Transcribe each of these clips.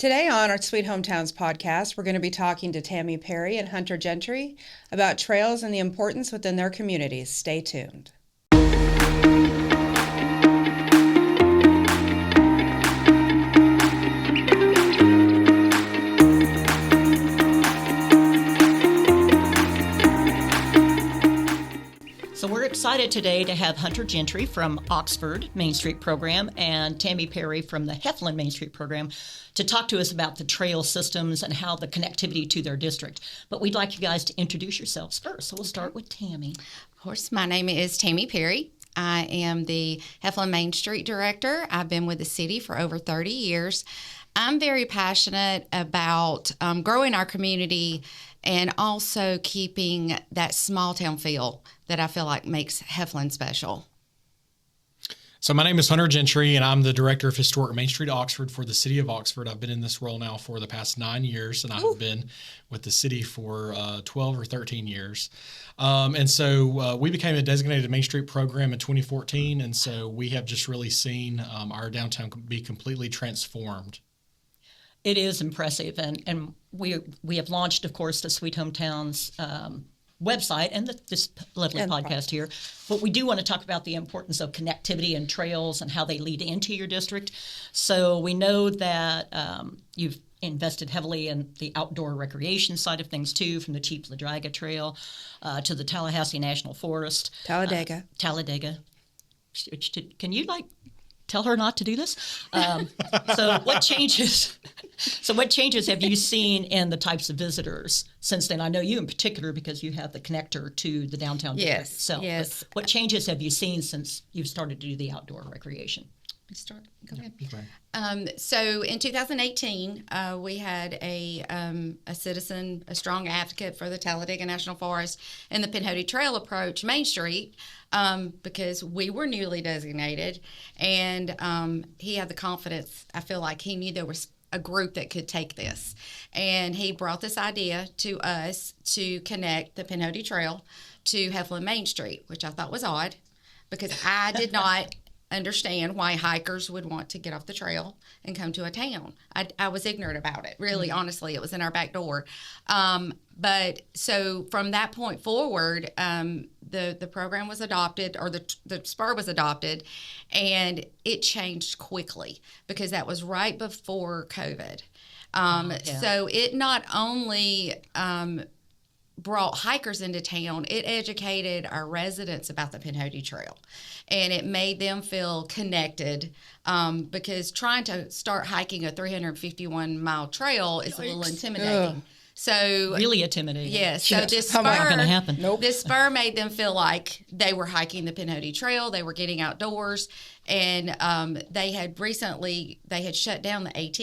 Today on our Sweet Hometowns podcast, we're going to be talking to Tammy Perry and Hunter Gentry about trails and the importance within their communities. Stay tuned. So we're excited today to have Hunter Gentry from Oxford Main Street Program and Tammy Perry from the Heflin Main Street Program to talk to us about the trail systems and how the connectivity to their district. But we'd like you guys to introduce yourselves first. So we'll start with Tammy. Of course, my name is Tammy Perry. I am the Heflin Main Street Director. I've been with the city for over 30 years. I'm very passionate about growing our community and also keeping that small town feel that I feel like makes Heflin special. So my name is Hunter Gentry, and I'm the Director of Historic Main Street Oxford for the City of Oxford. I've been in this role now for the past 9 years, and I have been with the city for 12 or 13 years. And so we became a designated Main Street program in 2014, and so we have just really seen our downtown be completely transformed. It is impressive, and we have launched, of course, the Sweet Hometowns website and this lovely podcast here. But we do want to talk about the importance of connectivity and trails and how they lead into your district. So we know that you've invested heavily in the outdoor recreation side of things, too, from the Chief La Draga Trail to the Tallahassee National Forest. Talladega. Can you, tell her not to do this? So what changes? So what changes have you seen in the types of visitors since then? I know you in particular because you have the connector to the downtown district itself. Yes. But what changes have you seen since you've started to do the outdoor recreation? Go ahead. So in 2018, we had a citizen, a strong advocate for the Talladega National Forest and the Pinhoti Trail approach Main Street because we were newly designated, and he had the confidence. I feel like he knew there was a group that could take this, and he brought this idea to us to connect the Pinhoti Trail to Heflin Main Street, which I thought was odd because I did not understand why hikers would want to get off the trail and come to a town. I was ignorant about it, really, honestly. It was in our back door. But so from that point forward, the program was adopted, or the spur was adopted, and it changed quickly because that was right before COVID. So it not only brought hikers into town, it educated our residents about the Pinhoti Trail, and it made them feel connected because trying to start hiking a 351-mile trail is a little intimidating. So really intimidating. Yes. So this spur, not going to happen. This spur made them feel like they were hiking the Pinhoti Trail. They were getting outdoors, and they had shut down the AT,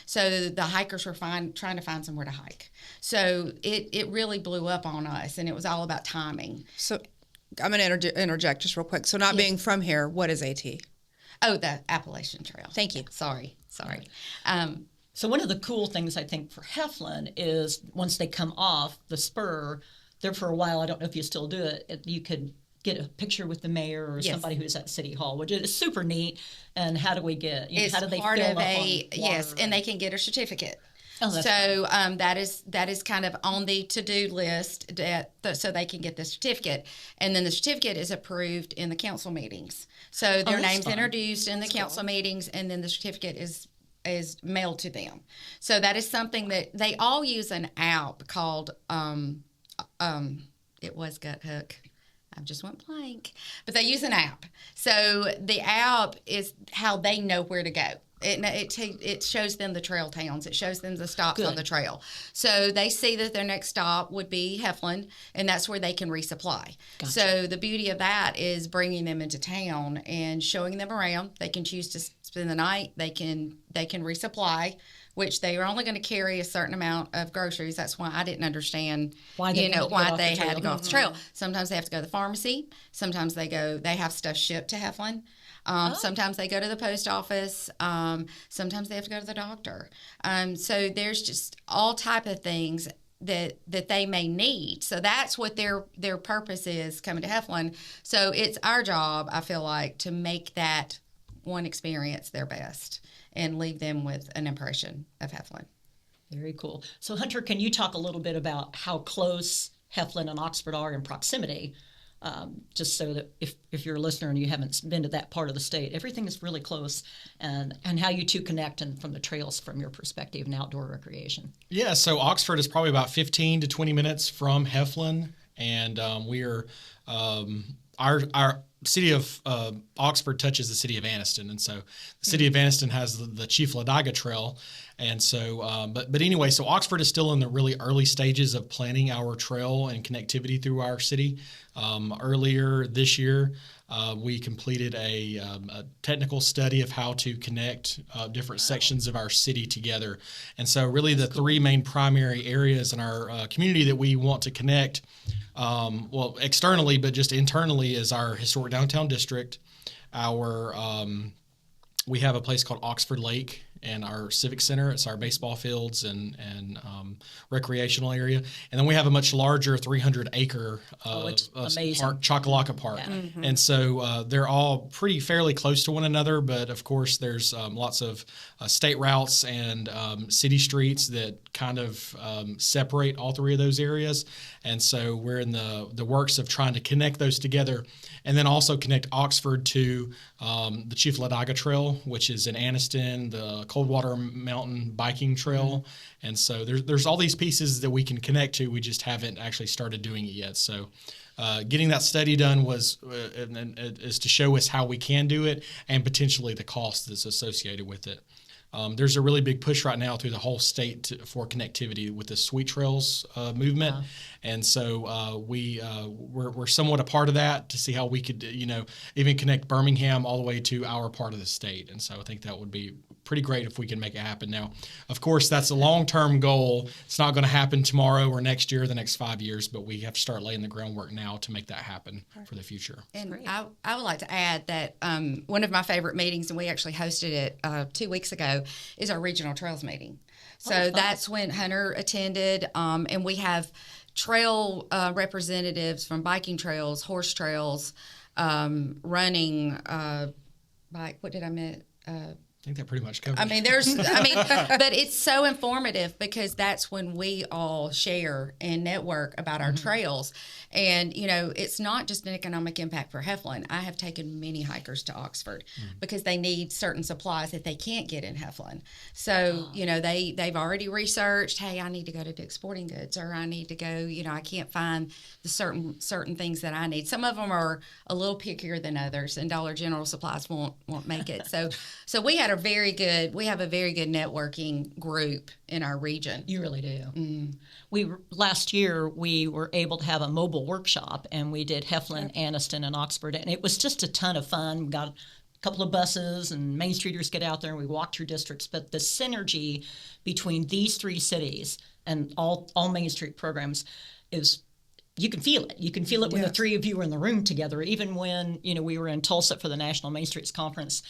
so the hikers were trying to find somewhere to hike. So it really blew up on us, and it was all about timing. So I'm going to interject just real quick. So not being from here, what is AT? Oh, the Appalachian Trail. Thank you. Sorry. So one of the cool things I think for Heflin is once they come off the spur, there for a while, I don't know if you still do it, you could get a picture with the mayor or somebody who's at City Hall, which is super neat. And how do we get, how do they film up on water? Yes, and they can get a certificate. Oh, that's so that is kind of on the to-do list so they can get the certificate. And then the certificate is approved in the council meetings. So their name's introduced in the council meetings, and then the certificate is mailed to them. So that is something that they all use an app called, it was Gut Hook. I just went blank. But they use an app. So the app is how they know where to go. It shows them the trail towns. It shows them the stops on the trail. So they see that their next stop would be Heflin, and that's where they can resupply. Gotcha. So the beauty of that is bringing them into town and showing them around. They can choose to spend the night. They can resupply, which they are only going to carry a certain amount of groceries. That's why I didn't understand why they had to go off the trail. Sometimes they have to go to the pharmacy. Sometimes they have stuff shipped to Heflin. Sometimes they go to the post office. Sometimes they have to go to the doctor. So there's just all type of things that they may need. So that's what their purpose is coming to Heflin. So it's our job, I feel like, to make that one experience their best. and leave them with an impression of Heflin. Very cool. So, Hunter, can you talk a little bit about how close Heflin and Oxford are in proximity? Just so that if you're a listener and you haven't been to that part of the state, everything is really close, and how you two connect and from the trails from your perspective and outdoor recreation. Yeah, so Oxford is probably about 15 to 20 minutes from Heflin, and we are our city of Oxford touches the city of Anniston, and so the city of Anniston has the Chief Ladiga Trail, and so but anyway, so Oxford is still in the really early stages of planning our trail and connectivity through our city. Earlier this year, we completed a technical study of how to connect different sections of our city together, and so really the three main primary areas in our community that we want to connect. Well, externally, but just internally, is our historic downtown district. We have a place called Oxford Lake and our civic center. It's our baseball fields and recreational area. And then we have a much larger 300-acre park, Chocolaca Park. Yeah. Mm-hmm. And so they're all fairly close to one another, but of course there's lots of state routes and city streets that kind of separate all three of those areas. And so we're in the works of trying to connect those together, and then also connect Oxford to the Chief Ladiga Trail, which is in Anniston, the Coldwater Mountain biking trail. Mm-hmm. And so there's all these pieces that we can connect to. We just haven't actually started doing it yet. So getting that study done is to show us how we can do it and potentially the cost that's associated with it. There's a really big push right now through the whole state for connectivity with the Sweet Trails movement, and so we're somewhat a part of that to see how we could even connect Birmingham all the way to our part of the state. And so I think that would be pretty great if we can make it happen. Now, of course, that's a long-term goal. It's not going to happen tomorrow or next year or the next 5 years, but we have to start laying the groundwork now to make that happen for the future. And I would like to add that one of my favorite meetings, and we actually hosted it 2 weeks ago, is our regional trails meeting. So that's when Hunter attended, and we have trail representatives from biking trails, horse trails, running, bike. What did I mean? I think that pretty much covers. But it's so informative because that's when we all share and network about our trails. And, it's not just an economic impact for Heflin. I have taken many hikers to Oxford because they need certain supplies that they can't get in Heflin. So, they've already researched, hey, I need to go to Dick's Sporting Goods, or I need to go, I can't find the certain things that I need. Some of them are a little pickier than others, and Dollar General supplies won't make it. So we have a very good networking group in our region. You really do. Last year we were able to have a mobile workshop, and we did Heflin, Anniston, and Oxford, and it was just a ton of fun. We got a couple of buses, and Main Streeters get out there, and we walk through districts. But the synergy between these three cities and all Main Street programs is, you can feel it. You can feel it when the three of you were in the room together. Even when we were in Tulsa for the National Main Streets Conference,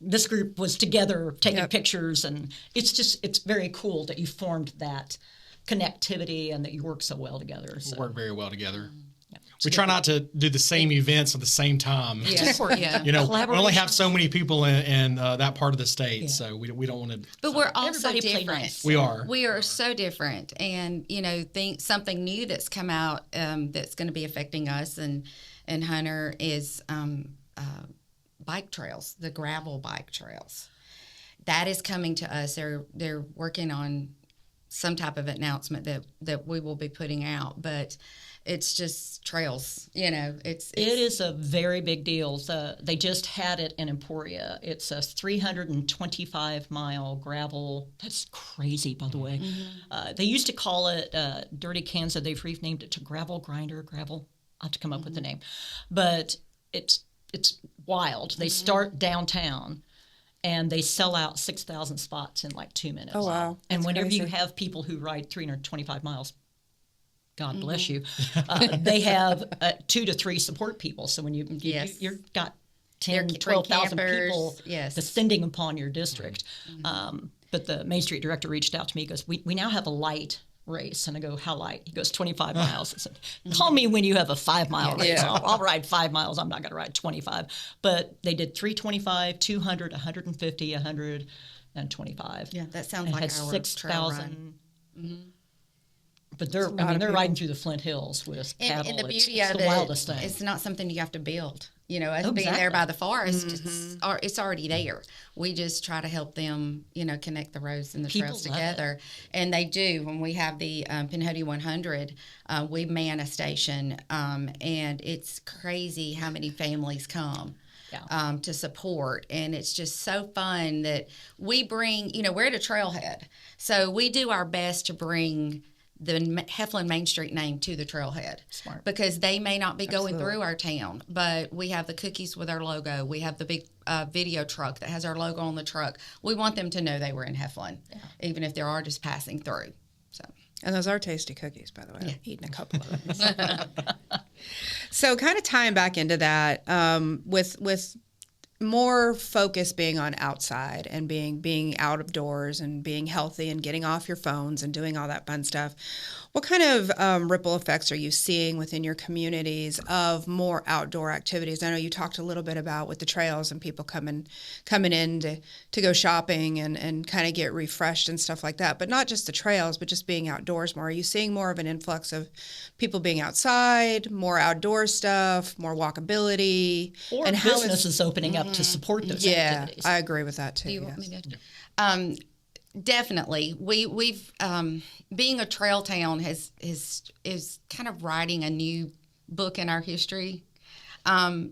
this group was together taking pictures, and it's very cool that you formed that connectivity and that you work so well together. So. We work very well together. We try not to do the same events at the same time. We only have so many people in that part of the state, so we don't want to. But we're all so different. Nice. We are. We are so different, and think something new that's come out that's going to be affecting us and Hunter is bike trails, the gravel bike trails. That is coming to us. They're working on some type of announcement that we will be putting out, but it's just trails. It is a very big deal. They just had it in Emporia. It's a 325-mile gravel. That's crazy, by the way. Mm-hmm. They used to call it Dirty Kansas. They've renamed it to Gravel Grinder. Gravel. I have to come up with the name, but it's wild. They start downtown, and they sell out 6,000 spots in like 2 minutes. Oh, wow. And whenever you have people who ride 325 miles, God bless you, they have 2 to 3 support people. So when you've got 10, 12,000 people descending upon your district. Mm-hmm. But the Main Street director reached out to me because we now have a light race. And I go, how light? He goes, 25 miles. I said, call me when you have a 5-mile race. Yeah. I'll ride 5 miles. I'm not going to ride 25. But they did 325, 200, 150, 125. Yeah, that sounds And like had our 6,000. But they're riding through the Flint Hills with cattle. And the beauty it's of the wildest it, thing. it's not something you have to build. You know, us being Exactly. there by the forest, it's already there. We just try to help them, connect the roads and the People trails love together. And they do. When we have the Pinhoti 100, we man a station, and it's crazy how many families come. Yeah. To support, and it's just so fun that we bring, we're at a trailhead, so we do our best to bring the Heflin Main Street name to the trailhead. Smart. Because they may not be going Absolutely. through our town, but we have the cookies with our logo. We have the big video truck that has our logo on the truck. We want them to know they were in Heflin, even if they are just passing through. So. And those are tasty cookies, by the way. I've eaten a couple of them. So kind of tying back into that, with more focus being on outside and being out of doors and being healthy and getting off your phones and doing all that fun stuff, what kind of ripple effects are you seeing within your communities of more outdoor activities? I know you talked a little bit about with the trails and people coming in to go shopping and kind of get refreshed and stuff like that, but not just the trails, but just being outdoors more. Are you seeing more of an influx of people being outside, more outdoor stuff, more walkability? Or and how businesses opening up to support those activities. I agree with that too. Do you want me to? Definitely. We've being a trail town is kind of writing a new book in our history,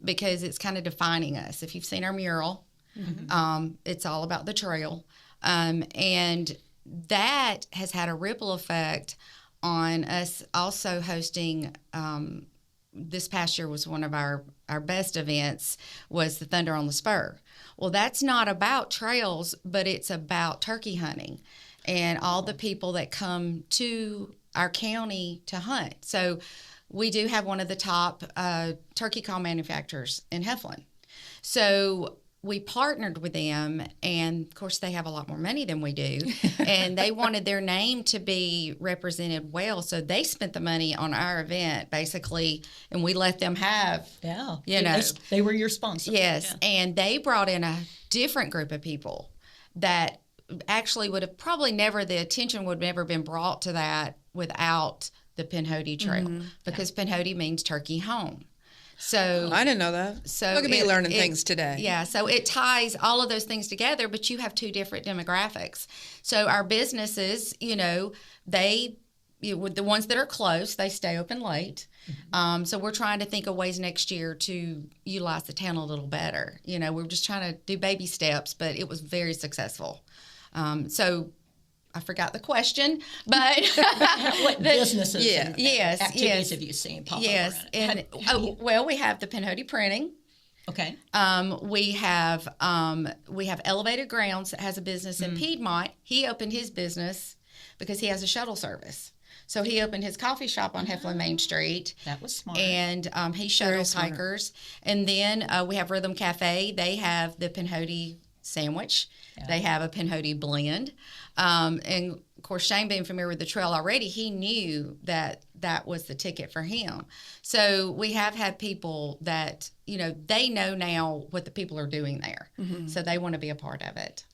because it's kind of defining us. If you've seen our mural, it's all about the trail, and that has had a ripple effect on us also hosting. This past year was one of our best events, was the Thunder on the Spur. Well, that's not about trails, but it's about turkey hunting and all the people that come to our county to hunt. So we do have one of the top turkey call manufacturers in Heflin. So we partnered with them, and of course they have a lot more money than we do, and they wanted their name to be represented well, so they spent the money on our event basically, and we let them have, They were your sponsor. yes, and they brought in a different group of people that actually would have probably never, the attention would have never been brought to that without the Pinhoti Trail, because Pinhoti means turkey home. So I didn't know that. So Look at me learning things today. Yeah, so it ties all of those things together, but you have two different demographics. So our businesses, the ones that are close, they stay open late. So we're trying to think of ways next year to utilize the town a little better. We're just trying to do baby steps, but it was very successful. So I forgot the question, but What businesses and yes, activities have you seen pop yes, up around it? and well, we have the Pinhoti Printing. Okay. We have Elevated Grounds that has a business in Piedmont. He opened his business because he has a shuttle service. So he opened his coffee shop on Heflin Main Street. That was smart. And he shuttles hikers. And then we have Rhythm Cafe. They have the Pinhoti sandwich. Yeah. They have a Pinhoti blend. And of course, Shane being familiar with the trail already, he knew that was the ticket for him. So we have had people that, they know now what the people are doing there. So they want to be a part of it.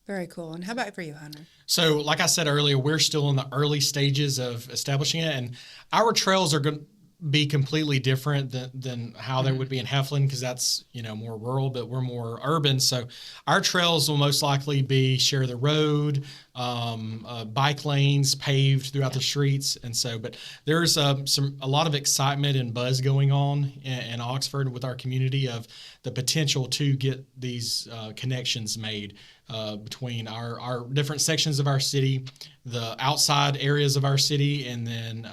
Very cool. And how about for you, Hunter? So, like I said earlier, we're still in the early stages of establishing it, and our trails are going to be completely different than how they would be in Heflin, because that's more rural, but we're more urban. So our trails will most likely be share the road, bike lanes paved throughout the streets, and so. But there's a lot of excitement and buzz going on in Oxford with our community of the potential to get these connections made between our different sections of our city, the outside areas of our city, and then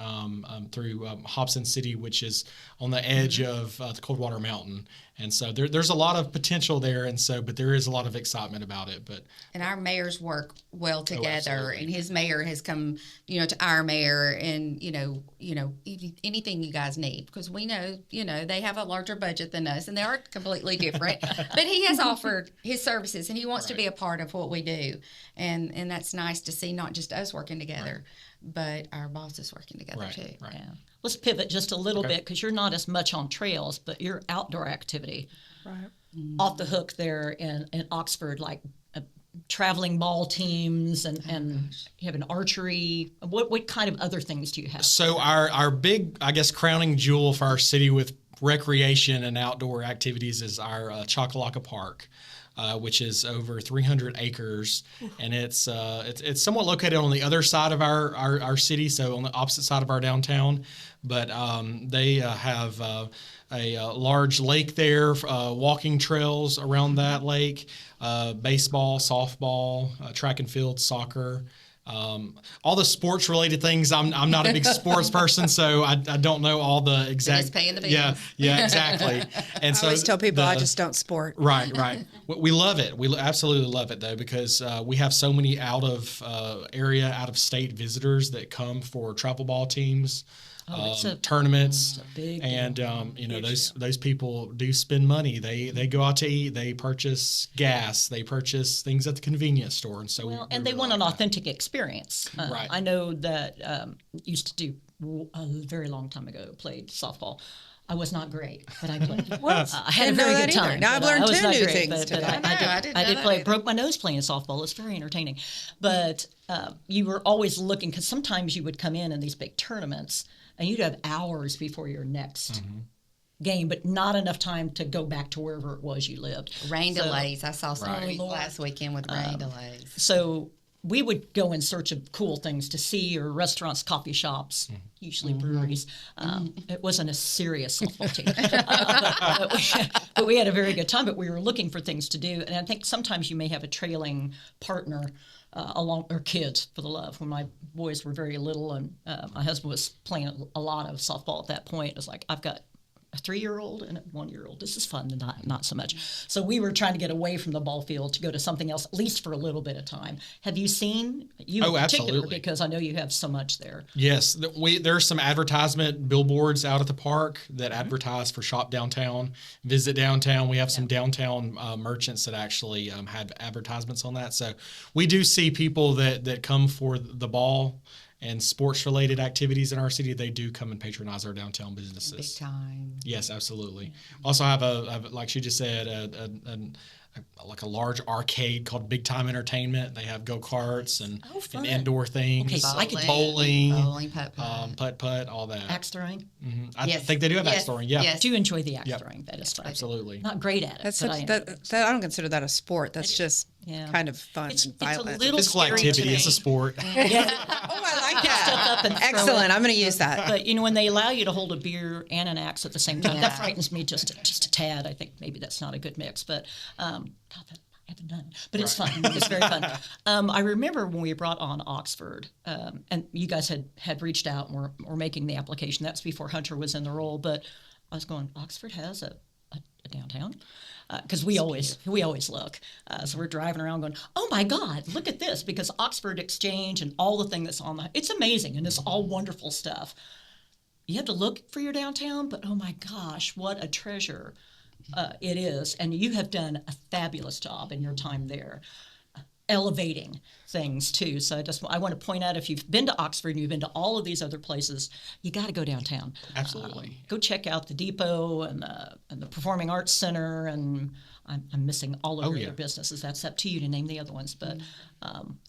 through Hobson City, which is on the edge of the Coldwater Mountain. And so there's a lot of potential there, but there is a lot of excitement about it. But and our mayors work well together, absolutely. and his mayor has come, to our mayor, and anything you guys need, because we know, they have a larger budget than us, and they are completely different. But he has offered his services, and he wants to be a part of what we do, and that's nice to see, not just us working together, but our bosses working together too. Right. Yeah. Let's pivot just a little bit, because you're not as much on trails, but your outdoor activity off the hook there in Oxford, like traveling ball teams and you have an archery. What kind of other things do you have? So our big, I guess, crowning jewel for our city with recreation and outdoor activities is our Chocolaca Park. Which is over 300 acres, and it's somewhat located on the other side of our city, so on the opposite side of our downtown. But they have a large lake there, walking trails around that lake, baseball, softball, track and field, soccer. All the sports related things. I'm not a big sports person, so I don't know all the exact. Just paying the bills. Yeah, exactly. And so I always tell people I just don't sport. Right. We love it. We absolutely love it though, because we have so many out of state visitors that come for travel ball teams. Tournaments, and those people do spend money. They go out to eat. They purchase gas. They purchase things at the convenience store, and so they want an authentic experience. Right. I know that used to do a very long time ago. Played softball. I was not great, but I played. I had a very good time. Now I've learned 2 new things today. I did play. either. Broke my nose playing softball. It's very entertaining, but you were always looking, because sometimes you would come in these big tournaments and you'd have hours before your next game, but not enough time to go back to wherever it was you lived. Rain delays. I saw some last weekend with rain delays. So we would go in search of cool things to see, or restaurants, coffee shops, usually breweries. It wasn't a serious softball team. But we had a very good time, but we were looking for things to do. And I think sometimes you may have a trailing partner along, or kids, for the love. When my boys were very little, and my husband was playing a lot of softball at that point, it was like, I've got a 3-year-old and a 1-year-old. This is fun, and not so much. So we were trying to get away from the ball field to go to something else, at least for a little bit of time. Have you seen, in particular, absolutely. because I know you have so much there. Yes, there's some advertisement billboards out at the park that advertise for Shop Downtown, Visit Downtown. We have some downtown merchants that actually have advertisements on that. So we do see people that come for the ball and sports-related activities in our city. They do come and patronize our downtown businesses. Big time. Yes, absolutely. Also have like she just said, like a large arcade called Big Time Entertainment. They have go-karts and indoor things. Okay, so I could bowling, putt, all that. Axe throwing. I think they do have axe throwing. Yeah, Yes. Do enjoy the axe throwing. That is fun. absolutely. Not great at it. That's but such, I enjoy it. that I don't consider that a sport. That's just kind of fun It's and a violent. little Physical scary to activity. me. It's a sport. Oh, I like that. Up and throw Excellent. it. I'm going to use that. But when they allow you to hold a beer and an axe at the same time, that frightens me just a tad. I think maybe that's not a good mix. But God, that I haven't done. But it's fun. It's very fun. I remember when we brought on Oxford, and you guys had reached out and were making the application. That's before Hunter was in the role. But I was going, Oxford has a downtown? Because we always look. So we're driving around going, oh my God, look at this, because Oxford Exchange and all the thing that's on it's amazing, and it's all wonderful stuff. You have to look for your downtown, but oh my gosh, what a treasure it is. And you have done a fabulous job in your time there, elevating things too. So I want to point out, if you've been to Oxford and you've been to all of these other places, you got to go downtown. Absolutely. Go check out the Depot and the Performing Arts Center, and I'm missing all of your other businesses. That's up to you to name the other ones, but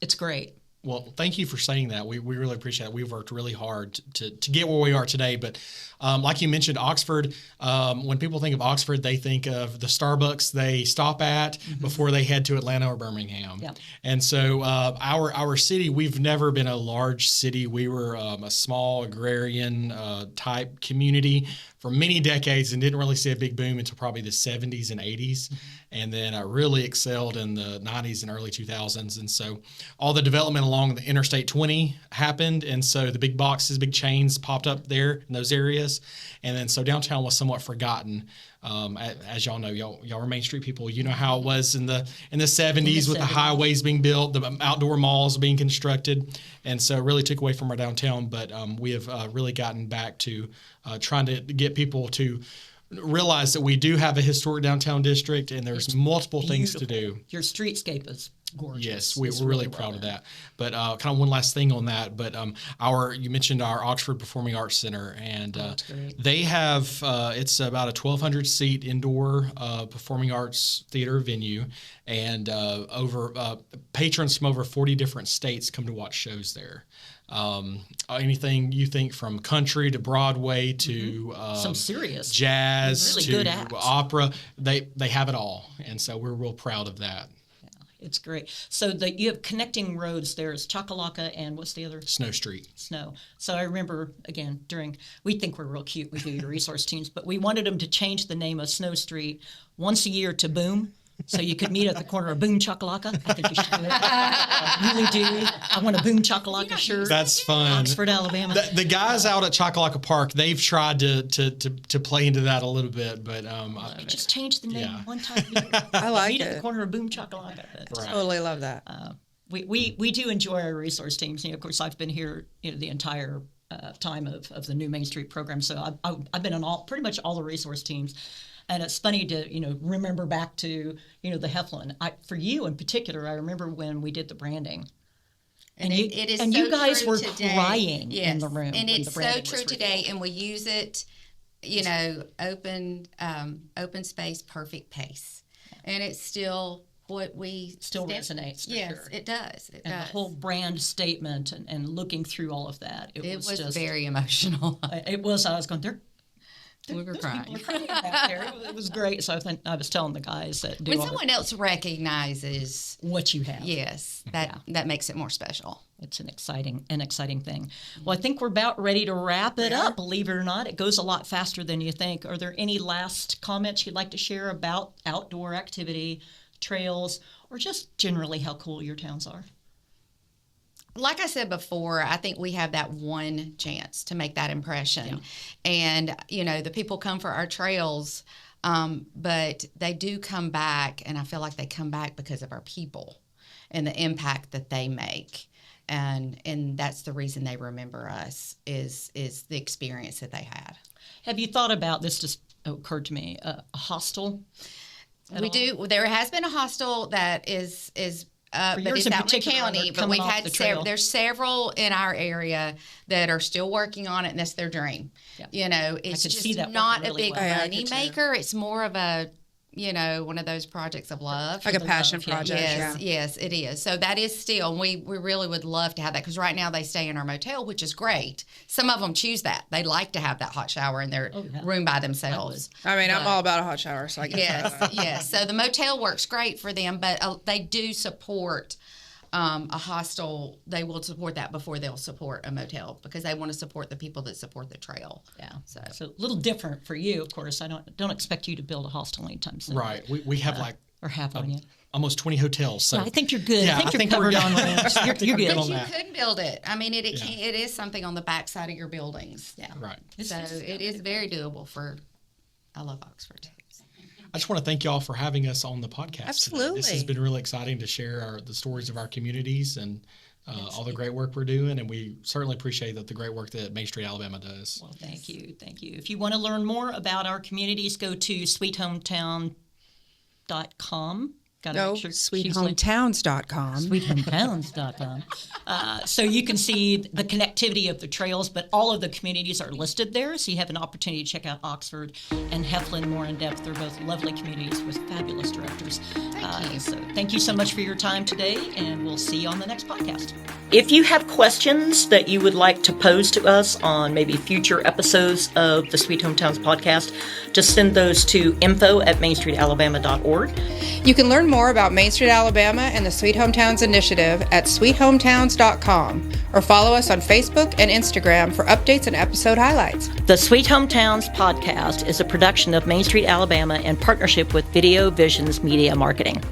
it's great. Well, thank you for saying that. We really appreciate it. We've worked really hard to get where we are today. But like you mentioned, Oxford, when people think of Oxford, they think of the Starbucks they stop at before they head to Atlanta or Birmingham. Yeah. And so our city, we've never been a large city. We were a small agrarian type community for many decades and didn't really see a big boom until probably the 70s and 80s. and then really excelled in the 90s and early 2000s. And so all the development along the Interstate 20 happened, and so the big boxes, big chains popped up there in those areas. And then so downtown was somewhat forgotten. As y'all know, y'all are Main Street people. You know how it was in the 70s with the highways being built, the outdoor malls being constructed, and so it really took away from our downtown. But we have really gotten back to trying to get people to realize that we do have a historic downtown district, and there's multiple things to do. Your streetscape is gorgeous. Yes, we're really proud of that. But kind of one last thing on that. But you mentioned our Oxford Performing Arts Center, and they have it's about a 1,200 seat indoor performing arts theater venue, and patrons from over 40 different states come to watch shows there. Anything you think, from country to Broadway to some serious jazz really to good acts. Opera, they have it all, and so we're real proud of that. Yeah, it's great. So you have connecting roads. There's Chakalaka and what's the other? Snow Street. Snow. So I remember, again, we think we're real cute, we do your resource teams, but we wanted them to change the name of Snow Street once a year to Boom. So you could meet at the corner of Boom Chakalaka. I think you should do it. I really do. I want a Boom Chakalaka shirt. That's fun. Oxford, Alabama. The guys out at Chakalaka Park, they've tried to play into that a little bit, but just change the name one time a year. I like meet it. at the corner of Boom Chakalaka. Right. Totally love that. We do enjoy our resource teams. Of course, I've been here the entire time of the new Main Street program, so I've been on pretty much all the resource teams. And it's funny to remember back to the Heflin. For you in particular, I remember when we did the branding, and it is and so you guys true were today. crying Yes. in the room. And when it's the so true today, and we use it, open space, perfect pace, and it's still what we resonates. Yes, sure. it does. It and does. the whole brand statement and looking through all of that, it was just very emotional. It was. I was going there. We were crying. People were crying back there. It was great. So I was telling the guys that When someone else recognizes what you have, yes, that makes it more special. It's an exciting thing. Well, I think we're about ready to wrap it up. Believe it or not, it goes a lot faster than you think. Are there any last comments you'd like to share about outdoor activity, trails, or just generally how cool your towns are? Like I said before, I think we have that one chance to make that impression. Yeah. And, the people come for our trails, but they do come back, and I feel like they come back because of our people and the impact that they make. And that's the reason they remember us is the experience that they had. Have you thought about, this just occurred to me, a hostel? We do. There has been a hostel that is but it's out in the county. But we've had there's several in our area that are still working on it, and that's their dream. Yeah. It's just not a big money maker. It's more of a one of those projects of love, like a passion project. Yes, it is. So that is still, and we really would love to have that, because right now they stay in our motel, which is great. Some of them choose that; they like to have that hot shower in their room by themselves. I'm all about a hot shower, so I guess. Yes. So the motel works great for them, but they do support a hostel. They will support that before they'll support a motel, because they want to support the people that support the trail. Yeah. So a little different for you, of course. I don't expect you to build a hostel anytime soon. Right. We have or have one yet. Almost 20 hotels. So I think you're good. Yeah, I think you're covered on rooms. You're good. But you could build it. I mean, it is something on the backside of your buildings. Yeah. Right. So it is very doable I love Oxford. I just want to thank y'all for having us on the podcast. Absolutely. Today. This has been really exciting to share the stories of our communities and all the great work we're doing. And we certainly appreciate the great work that Main Street Alabama does. Well, thank you. Thank you. If you want to learn more about our communities, go to sweethometown.com. sweethometown's.com. Sweethometown's.com. So you can see the connectivity of the trails, but all of the communities are listed there, so you have an opportunity to check out Oxford and Heflin more in depth. They're both lovely communities with fabulous directors. Thank you. So thank you so much for your time today, and we'll see you on the next podcast. If you have questions that you would like to pose to us on maybe future episodes of the Sweet Hometowns podcast, just send those to info@mainstreetalabama.org. You can learn more about Main Street Alabama and the Sweet Hometowns Initiative at sweethometowns.com or follow us on Facebook and Instagram for updates and episode highlights. The Sweet Hometowns podcast is a production of Main Street Alabama in partnership with Video Visions Media Marketing.